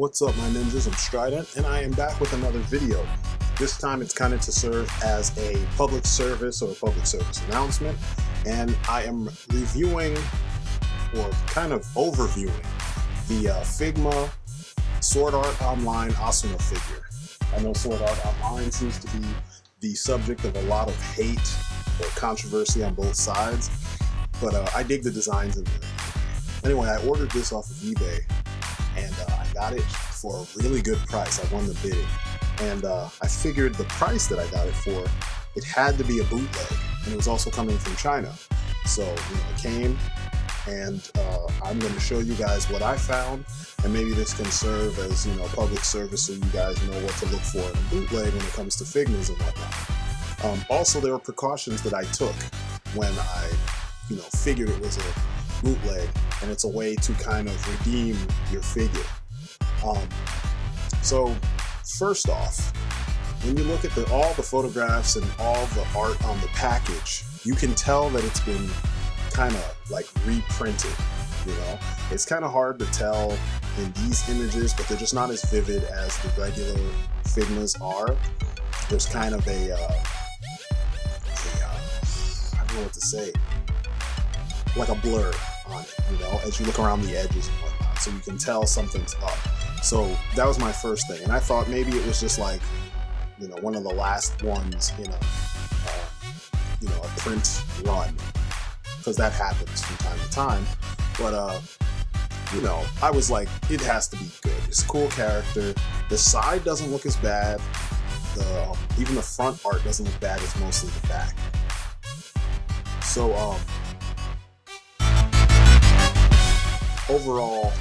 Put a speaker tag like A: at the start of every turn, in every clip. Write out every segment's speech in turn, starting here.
A: What's up, my ninjas? I'm Strident, and I am back with another video. This time it's kind of to serve as a public service or a public service announcement, and I am reviewing, or kind of overviewing, the Figma Sword Art Online Asuna figure. I know Sword Art Online seems to be the subject of a lot of hate or controversy on both sides, but I dig the designs of it. Anyway, I ordered this off of eBay, and I got it for a really good price. I won the bidding, and I figured the price that I got it for, it had to be a bootleg, and it was also coming from China. So it came, and I'm going to show you guys what I found, and maybe this can serve as public service so you guys know what to look for in a bootleg when it comes to Figmas and whatnot. Also, there were precautions that I took when I figured it was a bootleg, and it's a way to kind of redeem your figure. So first off, when you look at all the photographs and all the art on the package, you can tell that it's been kind of like reprinted. It's kind of hard to tell in these images, but they're just not as vivid as the regular Figmas are. There's kind of I don't know what to say, like a blur on it, as you look around the edges and whatnot, so you can tell something's up. So that was my first thing, and I thought maybe it was just like, one of the last ones in a print run, because that happens from time to time. But I was like, it has to be good. It's a cool character. The side doesn't look as bad. Even the front art doesn't look bad. It's mostly the back. So overall,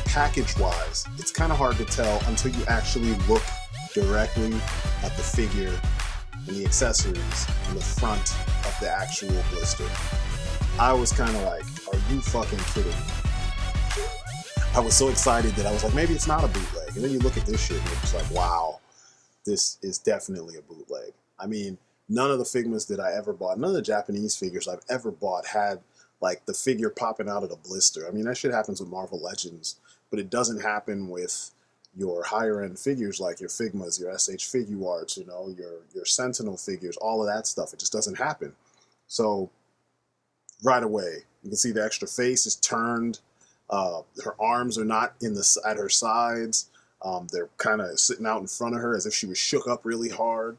A: package-wise, it's kind of hard to tell until you actually look directly at the figure and the accessories on the front of the actual blister. I was kind of like, are you fucking kidding me? I was so excited that I was like, maybe it's not a bootleg. And then you look at this shit and it's like, wow, this is definitely a bootleg. I mean, none of the Figmas that I ever bought, none of the Japanese figures I've ever bought had like the figure popping out of the blister. I mean, that shit happens with Marvel Legends, but it doesn't happen with your higher end figures like your Figmas, your SH Figuarts, your Sentinel figures, all of that stuff. It just doesn't happen. So right away, you can see the extra face is turned. Her arms are not at her sides. They're kind of sitting out in front of her as if she was shook up really hard.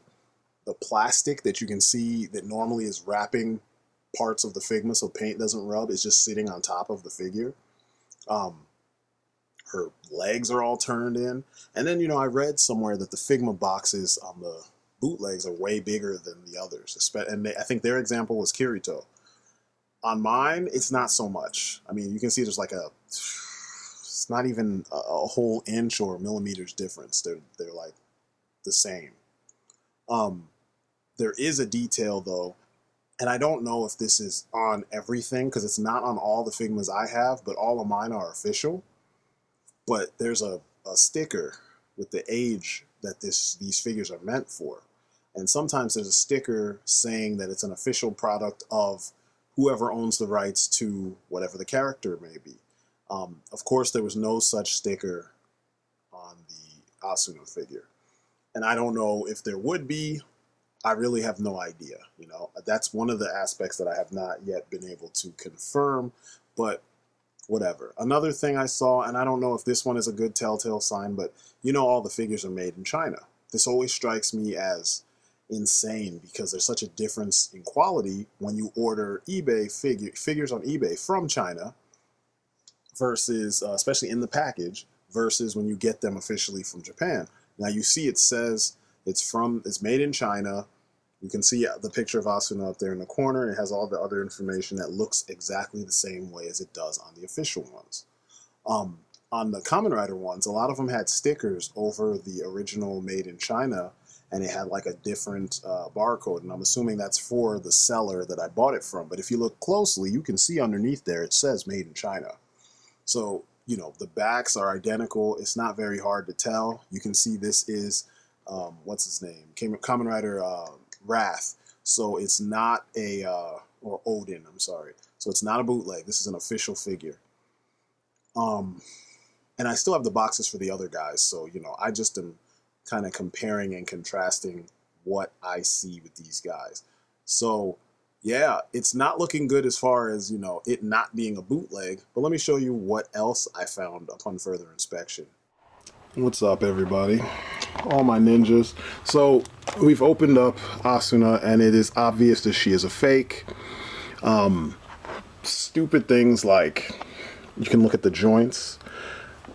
A: The plastic that you can see that normally is wrapping parts of the Figma so paint doesn't rub is just sitting on top of the figure. Her legs are all turned in. And then, I read somewhere that the Figma boxes on the bootlegs are way bigger than the others. And I think their example was Kirito. On mine, it's not so much. I mean, you can see there's like it's not even a whole inch or millimeters difference. They're like the same. There is a detail though, and I don't know if this is on everything because it's not on all the Figmas I have, but all of mine are official. But there's a sticker with the age that these figures are meant for. And sometimes there's a sticker saying that it's an official product of whoever owns the rights to whatever the character may be. Of course, there was no such sticker on the Asuna figure. And I don't know if there would be. I really have no idea. That's one of the aspects that I have not yet been able to confirm, but whatever. Another thing I saw, and I don't know if this one is a good telltale sign, but all the figures are made in China. This always strikes me as insane because there's such a difference in quality when you order eBay figures on eBay from China versus, especially in the package, versus when you get them officially from Japan. Now you see it says it's made in China. You can see the picture of Asuna up there in the corner. It has all the other information that looks exactly the same way as it does on the official ones. On the Kamen Rider ones, a lot of them had stickers over the original made in China, and it had like a different barcode, and I'm assuming that's for the seller that I bought it from. But if you look closely, you can see underneath there it says made in China. So, the backs are identical. It's not very hard to tell. You can see this is, what's his name? Kamen Rider Wrath. So it's not or Odin, I'm sorry. So it's not a bootleg. This is an official figure. And I still have the boxes for the other guys. So, you know, I just am kind of comparing and contrasting what I see with these guys. So, yeah, it's not looking good as far as, you know, it not being a bootleg. But let me show you what else I found upon further inspection. What's up, everybody? All my ninjas. So, we've opened up Asuna, and it is obvious that she is a fake. Stupid things like you can look at the joints,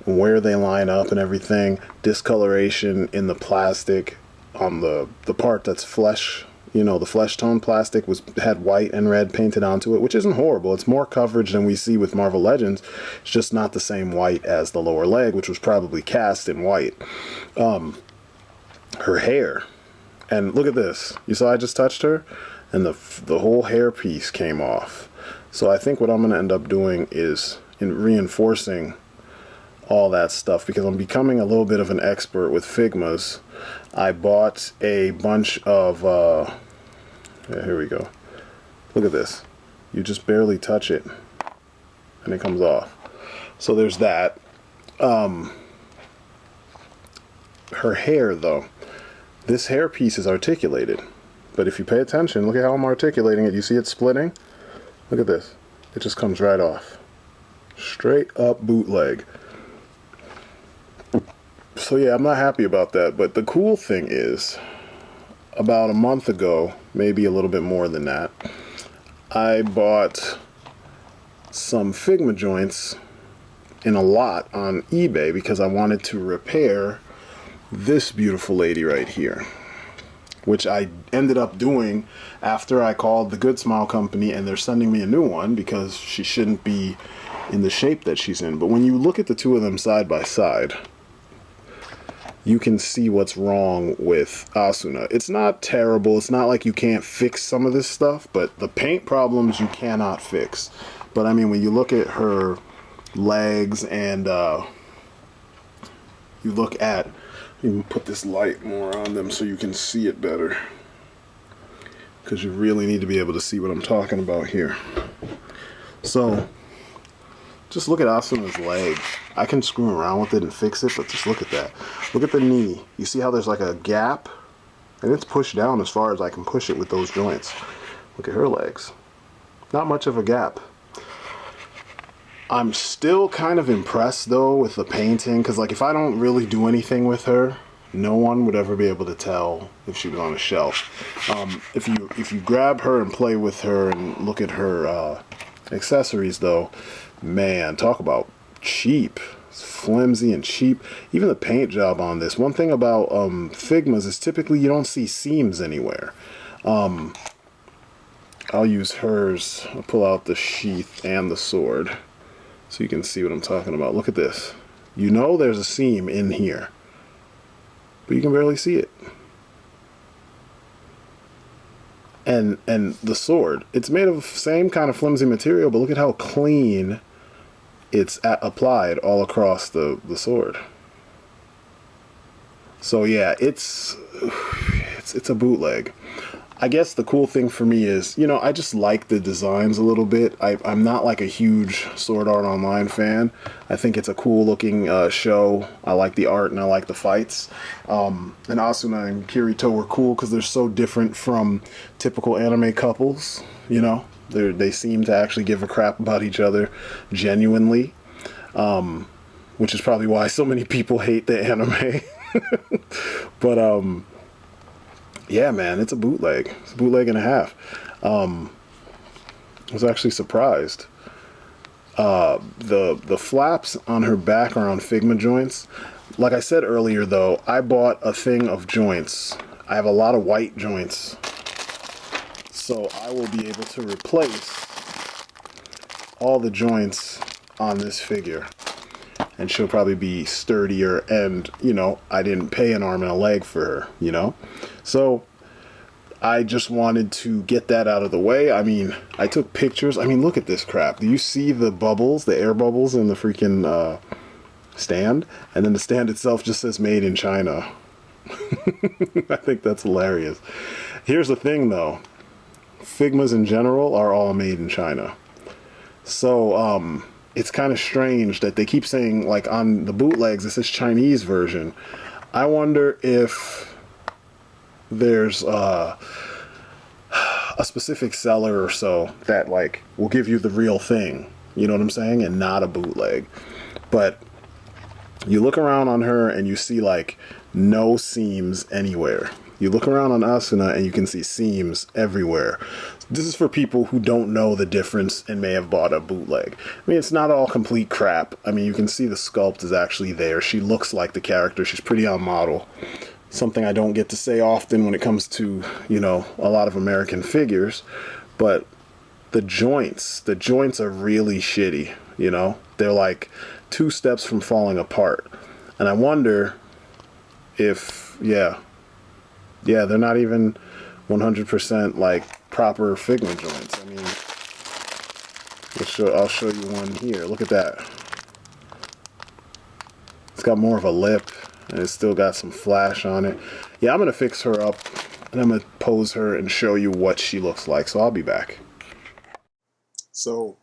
A: where they line up and everything, discoloration in the plastic on the part that's flesh, you know, the flesh tone plastic had white and red painted onto it, which isn't horrible. It's more coverage than we see with Marvel Legends. It's just not the same white as the lower leg, which was probably cast in white. Her hair, and look at this. You saw I just touched her, and the whole hair piece came off. So I think what I'm going to end up doing is reinforcing all that stuff, because I'm becoming a little bit of an expert with Figmas. I bought a bunch of yeah, here we go. Look at this. You just barely touch it and it comes off. So there's that. Her hair, though, this hair piece is articulated, but if you pay attention, look at how I'm articulating it. You see it splitting? Look at this. It just comes right off. Straight up bootleg. So yeah, I'm not happy about that, but the cool thing is, about a month ago, maybe a little bit more than that, I bought some Figma joints in a lot on eBay because I wanted to repair this beautiful lady right here, which I ended up doing after I called the Good Smile company, and they're sending me a new one because she shouldn't be in the shape that she's in. But when you look at the two of them side by side, you can see what's wrong with Asuna. It's not terrible. It's not like you can't fix some of this stuff, but the paint problems you cannot fix. But I mean, when you look at her legs and you look at, you can put this light more on them so you can see it better, because you really need to be able to see what I'm talking about here. So just look at Asuna's leg. I can screw around with it and fix it, but just look at that. Look at the knee. You see how there's like a gap? And it's pushed down as far as I can push it with those joints. Look at her legs. Not much of a gap. I'm still kind of impressed though with the painting, because like if I don't really do anything with her, no one would ever be able to tell if she was on a shelf. If you grab her and play with her and look at her accessories though, man, talk about cheap. It's flimsy and cheap. Even the paint job on this. One thing about Figmas is typically you don't see seams anywhere. I'll use hers. I'll pull out the sheath and the sword so you can see what I'm talking about. Look at this. You know there's a seam in here, but you can barely see it. And the sword, it's made of the same kind of flimsy material, but look at how clean it's applied all across the sword. So yeah, it's a bootleg. I guess the cool thing for me is, you know, I just like the designs a little bit. I'm not like a huge Sword Art Online fan. I think it's a cool looking show. I like the art and I like the fights. And Asuna and Kirito were cool because they're so different from typical anime couples, you know. They seem to actually give a crap about each other genuinely, which is probably why so many people hate the anime. But yeah, man, it's a bootleg. It's a bootleg and a half. I was actually surprised. The flaps on her back are on Figma joints. Like I said earlier, though, I bought a thing of joints. I have a lot of white joints, so I will be able to replace all the joints on this figure, and she'll probably be sturdier, and, you know, I didn't pay an arm and a leg for her, you know? So I just wanted to get that out of the way. I mean, I took pictures. I mean, look at this crap. Do you see the bubbles, the air bubbles in the freaking stand? And then the stand itself just says made in China. I think that's hilarious. Here's the thing, though. Figmas in general are all made in China. So, it's kind of strange that they keep saying, like, on the bootlegs it says Chinese version. I wonder if there's a specific seller or so that like will give you the real thing, you know what I'm saying, and not a bootleg. But you look around on her and you see like no seams anywhere. You look around on Asuna and you can see seams everywhere. This is for people who don't know the difference and may have bought a bootleg. I mean, it's not all complete crap. I mean, you can see the sculpt is actually there. She looks like the character. She's pretty on model. Something I don't get to say often when it comes to, you know, a lot of American figures. But the joints are really shitty, you know? They're like 2 steps from falling apart. And I wonder if, yeah, they're not even 100% like proper Figma joints. I mean, I'll show you one here. Look at that. It's got more of a lip, and it's still got some flash on it. Yeah, I'm going to fix her up, and I'm going to pose her and show you what she looks like. So I'll be back. So,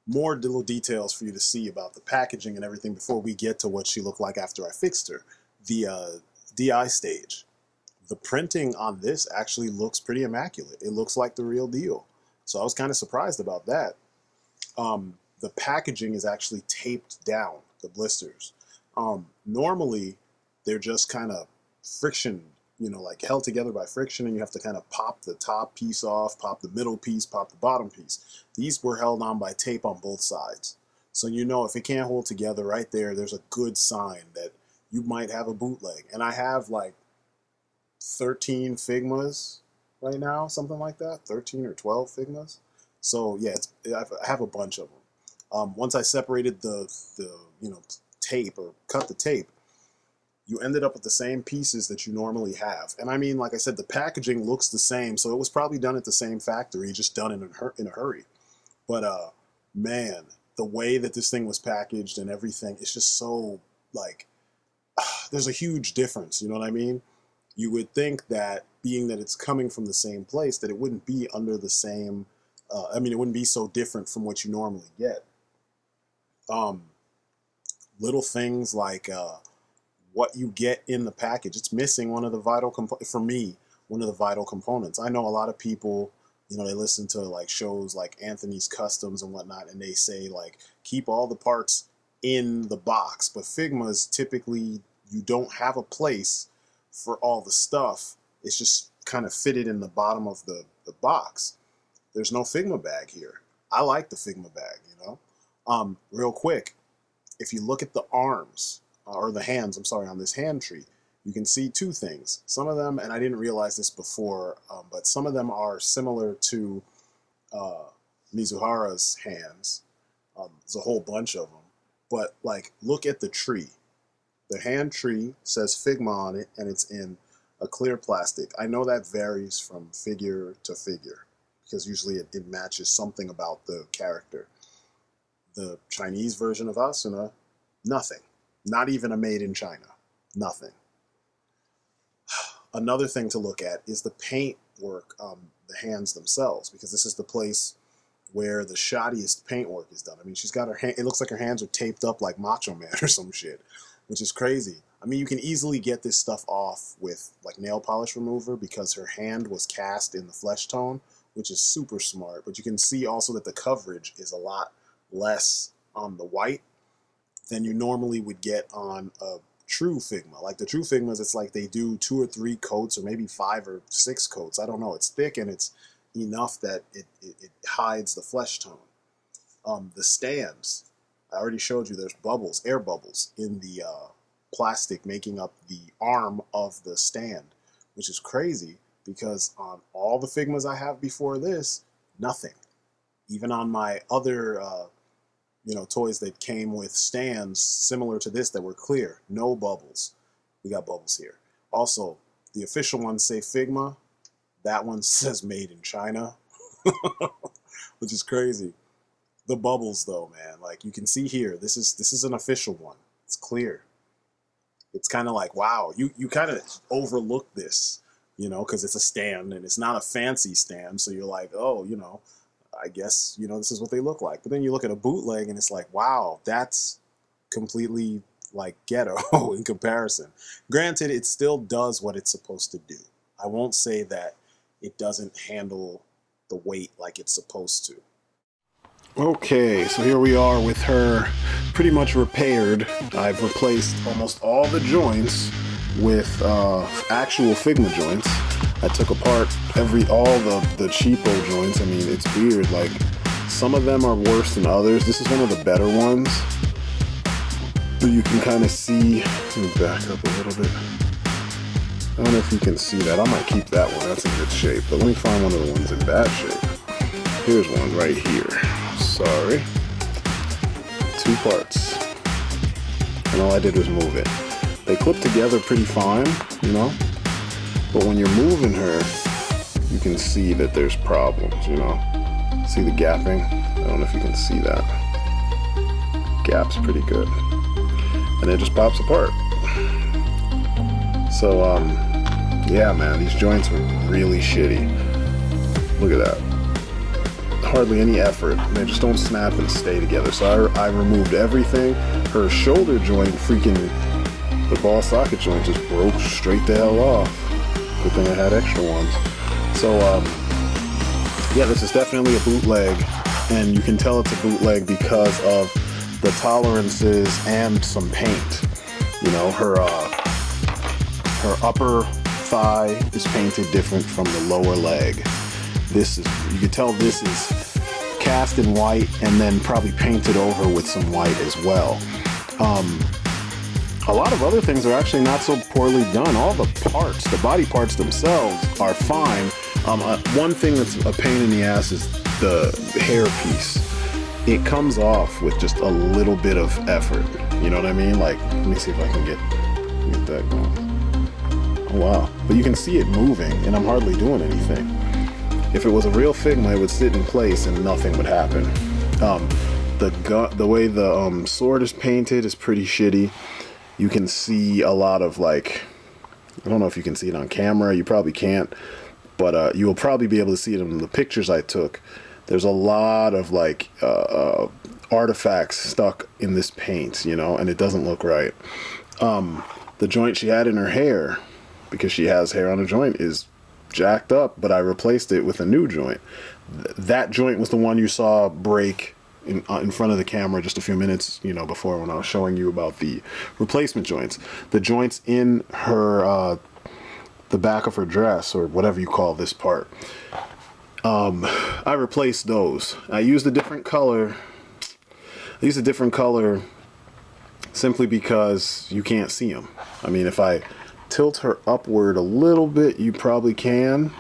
A: more little details for you to see about the packaging and everything before we get to what she looked like after I fixed her. The DI stage. The printing on this actually looks pretty immaculate. It looks like the real deal. So I was kind of surprised about that. The packaging is actually taped down, the blisters. Normally, they're just kind of friction, you know, like held together by friction, and you have to kind of pop the top piece off, pop the middle piece, pop the bottom piece. These were held on by tape on both sides. So you know if it can't hold together right there, there's a good sign that you might have a bootleg. And I have like 13 Figmas right now, something like that, 13 or 12 Figmas. So yeah, I have a bunch of them. Once I separated the you know, tape, or cut the tape, you ended up with the same pieces that you normally have. And I mean, like I said, the packaging looks the same, so it was probably done at the same factory, just done in a hurry. But man, the way that this thing was packaged and everything, it's just so like, there's a huge difference, you know what I mean? You would think that, being that it's coming from the same place, that it wouldn't be under the same, I mean, it wouldn't be so different from what you normally get. Little things like what you get in the package. It's missing one of the vital components, for me, one of the vital components. I know a lot of people, you know, they listen to like shows like Anthony's Customs and whatnot, and they say like, keep all the parts in the box. But Figma's typically, you don't have a place for all the stuff. It's just kind of fitted in the bottom of the box. There's no Figma bag here. I like the Figma bag, you know. Real quick, if you look at the arms, or the hands, I'm sorry, on this hand tree, you can see 2 things. Some of them, and I didn't realize this before, but some of them are similar to Mizuhara's hands. There's a whole bunch of them. But like, look at the tree. The hand tree says Figma on it, and it's in a clear plastic. I know that varies from figure to figure, because usually it matches something about the character. The Chinese version of Asuna, nothing. Not even a made in China. Nothing. Another thing to look at is the paint work on the hands themselves, because this is the place where the shoddiest paint work is done. I mean, she's got her hand, it looks like her hands are taped up like Macho Man or some shit, which is crazy. I mean, you can easily get this stuff off with like nail polish remover, because her hand was cast in the flesh tone, which is super smart. But you can see also that the coverage is a lot less on the white than you normally would get on a true Figma. Like the true Figmas, it's like they do 2 or 3 coats, or maybe 5 or 6 coats. I don't know. It's thick, and it's enough that it hides the flesh tone. The stands, I already showed you there's bubbles, air bubbles in the plastic making up the arm of the stand, which is crazy, because on all the Figmas I have before this, nothing. Even on my other you know, toys that came with stands similar to this that were clear, no bubbles. We got bubbles here. Also, the official ones say Figma. That one says made in China, which is crazy. The bubbles though, man, like you can see here, this is an official one. It's clear. It's kind of like, wow, you kind of overlook this, you know, because it's a stand and it's not a fancy stand. So you're like, oh, you know, I guess, you know, this is what they look like. But then you look at a bootleg and it's like, wow, that's completely like ghetto in comparison. Granted, it still does what it's supposed to do. I won't say that it doesn't handle the weight like it's supposed to. Okay, so here we are with her pretty much repaired. I've replaced almost all the joints with actual Figma joints. I took apart all the cheapo joints. I mean, it's weird. Like, some of them are worse than others. This is one of the better ones. But you can kind of see, let me back up a little bit. I don't know if you can see that. I might keep that one. That's in good shape. But let me find one of the ones in bad shape. Here's one right here. Sorry. 2 parts. And all I did was move it. They clip together pretty fine, you know? But when you're moving her, you can see that there's problems, you know? See the gapping? I don't know if you can see that. Gap's pretty good. And it just pops apart. So, yeah, man, these joints were really shitty. Look at that. Hardly any effort. They just don't snap and stay together. So I removed everything. Her shoulder joint, freaking, the ball socket joint just broke straight the hell off. Good thing I had extra ones. So, yeah, this is definitely a bootleg, and you can tell it's a bootleg because of the tolerances and some paint. You know, her upper thigh is painted different from the lower leg. This is, you can tell this is cast in white and then probably painted over with some white as well. A lot of other things are actually not so poorly done. All the parts, the body parts themselves are fine. One thing that's a pain in the ass is the hair piece. It comes off with just a little bit of effort. You know what I mean? Like, let me see if I can get that going. Oh wow. But you can see it moving and I'm hardly doing anything. If it was a real Figma, it would sit in place and nothing would happen. The way the sword is painted is pretty shitty. You can see a lot of, like, I don't know if you can see it on camera, you probably can't, but you will probably be able to see it in the pictures I took. There's a lot of, like, artifacts stuck in this paint, you know, and it doesn't look right. The joint she had in her hair, because she has hair on her joint, is jacked up, but I replaced it with a new joint. That joint was the one you saw break in front of the camera just a few minutes, you know, before, when I was showing you about the replacement joints. The joints in her, the back of her dress, or whatever you call this part, I replaced those. I used a different color. Simply because you can't see them. I mean, if I tilt her upward a little bit, you probably can.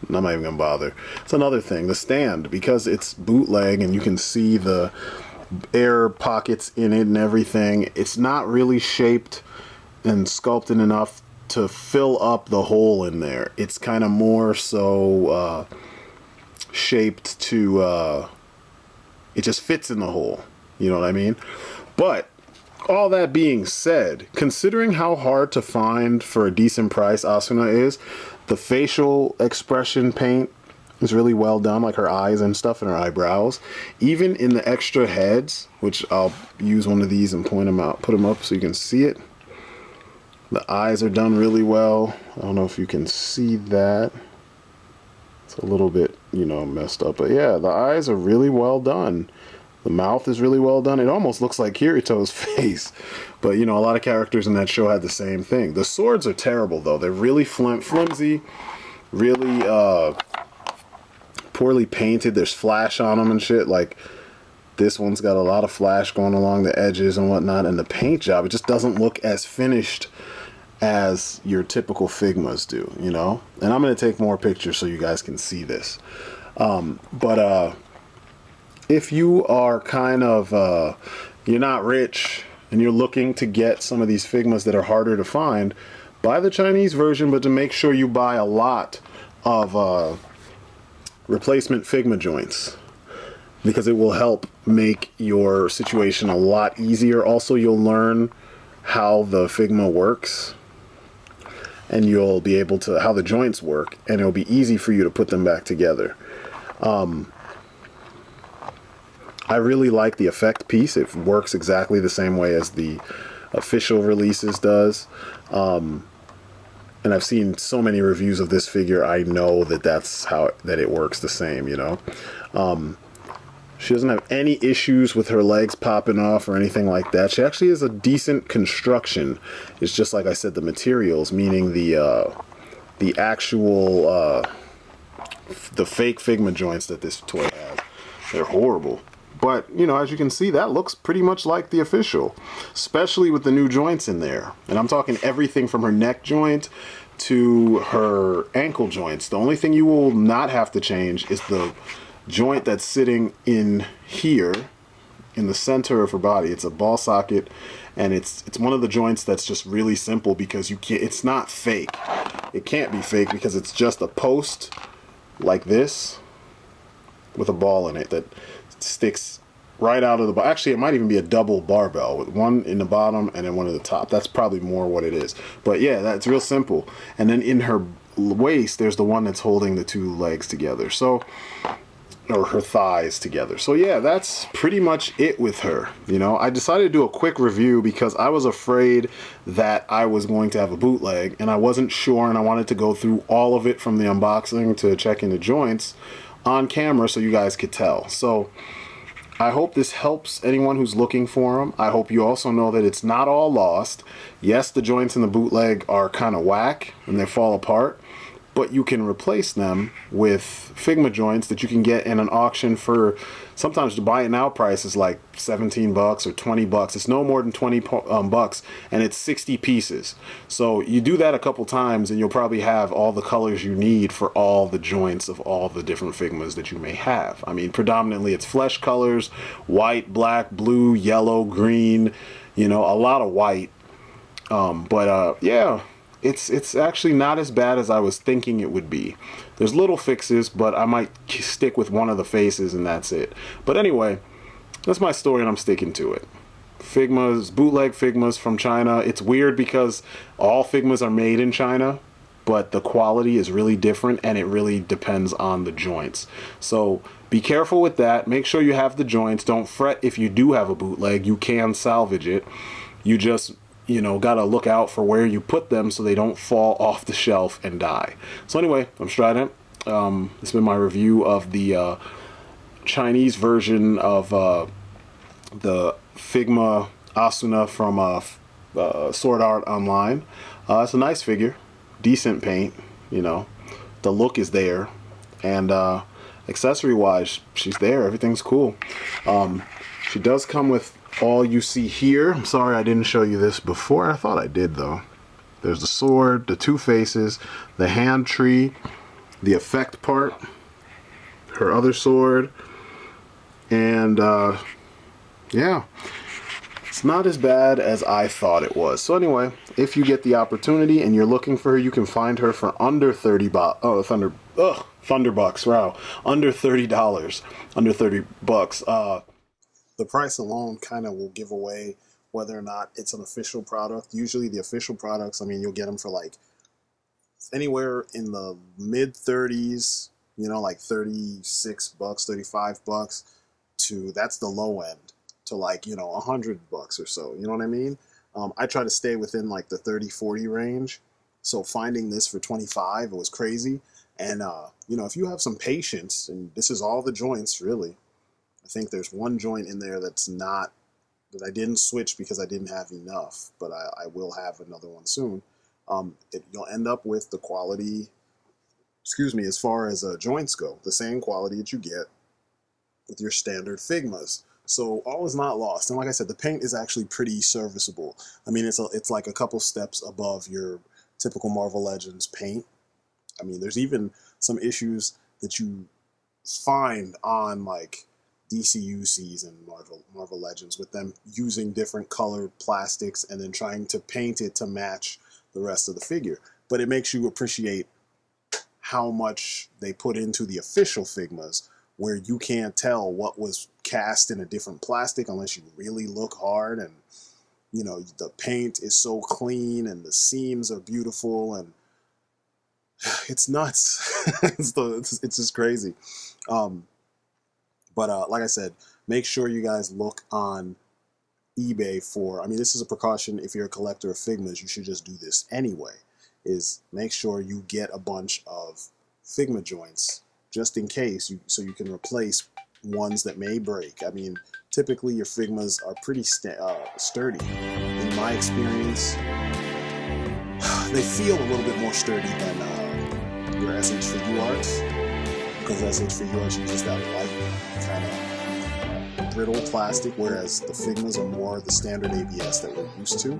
A: I'm not even gonna bother. It's another thing, the stand, because it's bootleg and you can see the air pockets in it and everything, it's not really shaped and sculpted enough to fill up the hole in there. It's kind of more so shaped to, it just fits in the hole, you know what I mean? But all that being said, considering how hard to find for a decent price Asuna is, the facial expression paint is really well done, like her eyes and stuff and her eyebrows. Even in the extra heads, which I'll use one of these and point them out, put them up so you can see it. The eyes are done really well. I don't know if you can see that. It's a little bit, you know, messed up, but yeah, the eyes are really well done. The mouth is really well done. It almost looks like Kirito's face. But, you know, a lot of characters in that show had the same thing. The swords are terrible, though. They're really flimsy, really poorly painted. There's flash on them and shit. Like, this one's got a lot of flash going along the edges and whatnot. And the paint job, it just doesn't look as finished as your typical Figmas do, you know? And I'm going to take more pictures so you guys can see this. If you are kind of, you're not rich and you're looking to get some of these Figmas that are harder to find, buy the Chinese version, but to make sure you buy a lot of replacement Figma joints, because it will help make your situation a lot easier. Also, you'll learn how the Figma works, and you'll be able to, how the joints work, and it'll be easy for you to put them back together. I really like the effect piece. It works exactly the same way as the official releases does. And I've seen so many reviews of this figure, I know that that's how that it works the same, you know. She doesn't have any issues with her legs popping off or anything like that. She actually has a decent construction. It's just like I said, the materials, meaning the actual the fake Figma joints that this toy has. They're horrible. But, you know, as you can see, that looks pretty much like the official, especially with the new joints in there. And I'm talking everything from her neck joint to her ankle joints. The only thing you will not have to change is the joint that's sitting in here in the center of her body. It's a ball socket, and it's one of the joints that's just really simple because you can't, it's not fake. It can't be fake because it's just a post like this with a ball in it that sticks right out of the bottom. Actually, it might even be a double barbell with one in the bottom and then one at the top. That's probably more what it is. But yeah, that's real simple. And then in her waist, there's the one that's holding the two legs together. So, or her thighs together. So yeah, that's pretty much it with her. You know, I decided to do a quick review because I was afraid that I was going to have a bootleg and I wasn't sure, and I wanted to go through all of it from the unboxing to checking the joints on camera so you guys could tell. So I hope this helps anyone who's looking for them. I hope you also know that it's not all lost. Yes, the joints in the bootleg are kind of whack and they fall apart, but you can replace them with Figma joints that you can get in an auction for, sometimes to buy it now price is like 17 bucks or 20 bucks. It's no more than 20 bucks, and it's 60 pieces. So you do that a couple times and you'll probably have all the colors you need for all the joints of all the different Figmas that you may have. I mean, predominantly it's flesh colors, white, black, blue, yellow, green, you know, a lot of white. Yeah. It's actually not as bad as I was thinking it would be. There's little fixes, but I might stick with one of the faces and that's it. But anyway, that's my story and I'm sticking to it. Figmas, bootleg Figmas from China. It's weird because all Figmas are made in China, but the quality is really different and it really depends on the joints. So be careful with that. Make sure you have the joints. Don't fret if you do have a bootleg. You can salvage it. You just, you know, gotta look out for where you put them so they don't fall off the shelf and die. So anyway, I'm Strident. This has been my review of the Chinese version of the Figma Asuna from Sword Art Online. It's a nice figure, decent paint, you know, the look is there, and accessory wise, she's there, everything's cool. She does come with all you see here. I'm sorry I didn't show you this before. I thought I did though. There's the sword, the two faces, the hand tree, the effect part, her other sword, and yeah, it's not as bad as I thought it was. So anyway, if you get the opportunity and you're looking for her, you can find her for under 30 Thunderbucks, wow, under $30, under 30 bucks. The price alone kind of will give away whether or not it's an official product. Usually the official products, I mean, you'll get them for like anywhere in the mid 30s, you know, like 36 bucks, 35 bucks to, that's the low end, to like, you know, 100 bucks or so. You know what I mean? I try to stay within like the 30, 40 range. So finding this for 25, it was crazy. And, you know, if you have some patience, and this is all the joints really, I think there's one joint in there that's not, that I didn't switch because I didn't have enough, but I will have another one soon. You'll end up with the quality, excuse me, as far as joints go, the same quality that you get with your standard Figmas. So all is not lost. And like I said, the paint is actually pretty serviceable. I mean, it's like a couple steps above your typical Marvel Legends paint. I mean, there's even some issues that you find on like DCUCs and Marvel Legends with them using different colored plastics and then trying to paint it to match the rest of the figure. But it makes you appreciate how much they put into the official Figmas, where you can't tell what was cast in a different plastic unless you really look hard, and you know, the paint is so clean and the seams are beautiful, and it's nuts. It's just crazy. But like I said, make sure you guys look on eBay for, I mean, this is a precaution. If you're a collector of Figmas, you should just do this anyway, is make sure you get a bunch of Figma joints just in case, so you can replace ones that may break. I mean, typically your Figmas are pretty sturdy. In my experience, they feel a little bit more sturdy than your SH4U arts, because SH4U arts uses that light kind of brittle plastic, whereas the Figmas are more the standard ABS that we're used to.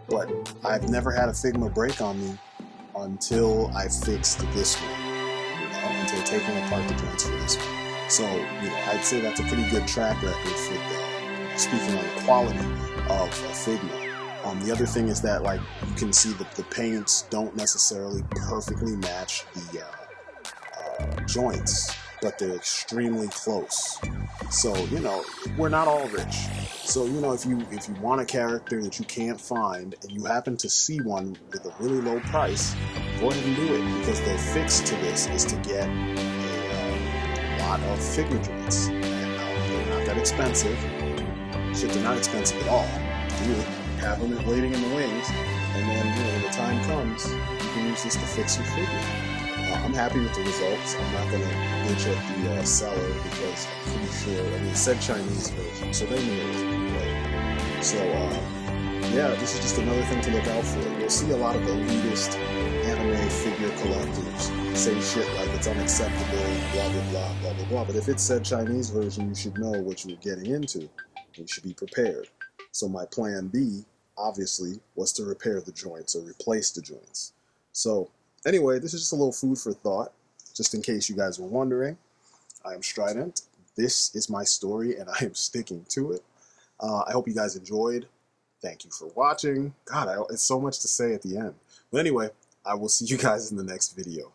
A: But I've never had a Figma break on me until I fixed this one, until taking apart the joints for this one. So, I'd say that's a pretty good track record for speaking on the quality of a Figma. The other thing is that, like, you can see that the paints don't necessarily perfectly match the joints, but they're extremely close. So, we're not all rich. So, if you want a character that you can't find and you happen to see one with a really low price, go ahead and do it, because the fix to this is to get a lot of Figma joints. And they're not that expensive. Shit, they're not expensive at all. Do it. Have them waiting in the wings, and then when the time comes, you can use this to fix your Figma. I'm happy with the results. I'm not going to bitch at the seller, because I'm pretty sure, I mean, it said Chinese version, so they knew it was going to be. So, yeah, this is just another thing to look out for. You'll see a lot of elitist anime figure collectors say shit like it's unacceptable, blah, blah, blah, blah, blah, blah. But if it said Chinese version, you should know what you're getting into. You should be prepared. So my plan B, obviously, was to repair the joints or replace the joints. So anyway, this is just a little food for thought, just in case you guys were wondering. I am Strident. This is my story, and I am sticking to it. I hope you guys enjoyed. Thank you for watching. God, it's so much to say at the end. But anyway, I will see you guys in the next video.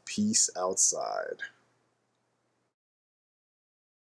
A: Peace outside.